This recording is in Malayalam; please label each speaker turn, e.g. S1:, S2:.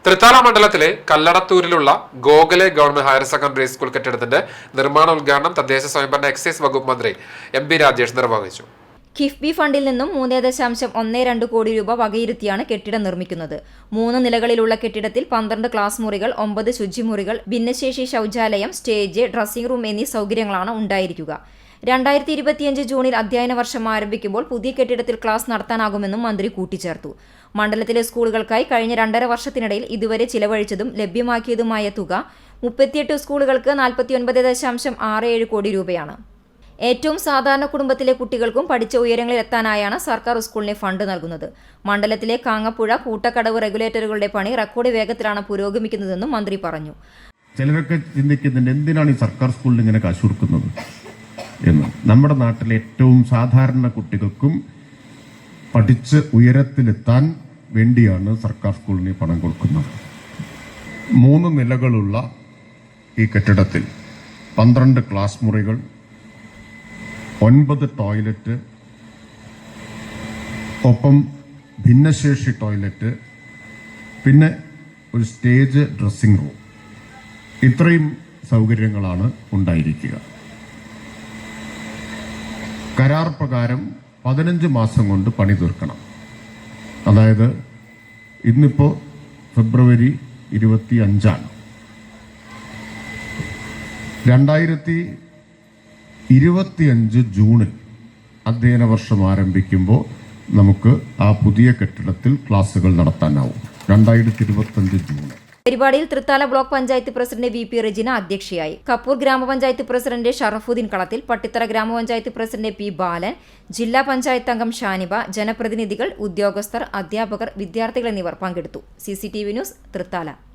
S1: തൃത്താല മണ്ഡലത്തിലെ കല്ലടത്തൂരിലുള്ള Gokhale government higher secondary school കെട്ടിടത്തിന്റെ നിർമ്മാണോദ്ഘാടനം തദ്ദേശ സ്വയംഭരണ എക്സൈസ് വകുപ്പ് മന്ത്രി എം.പി. രാജേഷ് നിർവഹിച്ചു.
S2: കിഫ്ബി ഫണ്ടിൽ നിന്നും 3.12 കോടി രൂപ വകയിരുത്തിയാണ് കെട്ടിടം നിർമ്മിക്കുന്നത്. 3 നിലകളിലുള്ള കെട്ടിടത്തിൽ 12 ക്ലാസ് മുറികൾ, 9 ശുചിമുറികൾ, ഭിന്നശേഷി ശൗചാലയം, സ്റ്റേജ്, ഡ്രസ്സിംഗ് റൂം എന്നീ സൗകര്യങ്ങളാണ് ഉണ്ടായിരിക്കുക. 2025 ജൂണിൽ അധ്യയന വർഷം ആരംഭിക്കുമ്പോൾ പുതിയ കെട്ടിടത്തിൽ ക്ലാസ് നടത്താനാകുമെന്നും മന്ത്രി കൂട്ടിച്ചേർത്തു. മണ്ഡലത്തിലെ സ്കൂളുകൾക്കായി കഴിഞ്ഞ 2.5 വർഷത്തിനിടയിൽ ഇതുവരെ ചിലവഴിച്ചതും ലഭ്യമാക്കിയതുമായ തുക 38 സ്കൂളുകൾക്ക് 49.67 കോടി രൂപയാണ്. ഏറ്റവും സാധാരണ കുടുംബത്തിലെ കുട്ടികൾക്കും പഠിച്ച ഉയരങ്ങളിൽ എത്താനായാണ് സർക്കാർ സ്കൂളിന് ഫണ്ട് നൽകുന്നത്. മണ്ഡലത്തിലെ കാങ്ങപ്പുഴ, കൂട്ടക്കടവ് റെഗുലേറ്ററുകളുടെ പണി റെക്കോർഡ് വേഗത്തിലാണ് പുരോഗമിക്കുന്നതെന്നും മന്ത്രി പറഞ്ഞു.
S3: ചിലരൊക്കെ ചിന്തിക്കുന്നുണ്ട്, എന്തിനാണ് ഈ സർക്കാർ സ്കൂളിൽ ഇങ്ങനെ കാശ് കൊടുക്കുന്നത് എന്ന്. നമ്മുടെ നാട്ടിലെ ഏറ്റവും സാധാരണ കുട്ടികൾക്കും പഠിച്ച് ഉയരത്തിലെത്താൻ വേണ്ടിയാണ് സർക്കാർ സ്കൂളിന് പണം കൊടുക്കുന്നത്. 3 നിലകളുള്ള ഈ കെട്ടിടത്തിൽ 12 ക്ലാസ് മുറികൾ, 9 ടോയ്ലറ്റ്, ഒപ്പം ഭിന്നശേഷി ടോയ്ലറ്റ്, പിന്നെ ഒരു സ്റ്റേജ്, ഡ്രസ്സിംഗ് റൂം, ഇത്രയും സൗകര്യങ്ങളാണ് ഉണ്ടായിരിക്കുക. കരാർ പ്രകാരം 15 മാസം കൊണ്ട് പണി തീർക്കണം. അതായത് ഇന്നിപ്പോൾ ഫെബ്രുവരി 25 2025 ജൂണിൽ അധ്യയന വർഷം ആരംഭിക്കുമ്പോൾ നമുക്ക് ആ പുതിയ കെട്ടിടത്തിൽ ക്ലാസുകൾ നടത്താനാവും. 2025 ജൂണിൽ.
S2: പരിപാടിയിൽ Thrithala block panchayat president V P. Rejina അധ്യക്ഷയായി. കപ്പൂർ ഗ്രാമപഞ്ചായത്ത് പ്രസിഡന്റ് ഷറഫുദ്ദീൻ കളത്തിൽ, പട്ടിത്തറ ഗ്രാമപഞ്ചായത്ത് പ്രസിഡന്റ് പി. ബാലൻ, ജില്ലാ പഞ്ചായത്ത് അംഗം ഷാനിബ, ജനപ്രതിനിധികൾ, ഉദ്യോഗസ്ഥർ, അധ്യാപകർ, വിദ്യാർത്ഥികൾ എന്നിവർ പങ്കെടുത്തു. CCTV news, Thrithala.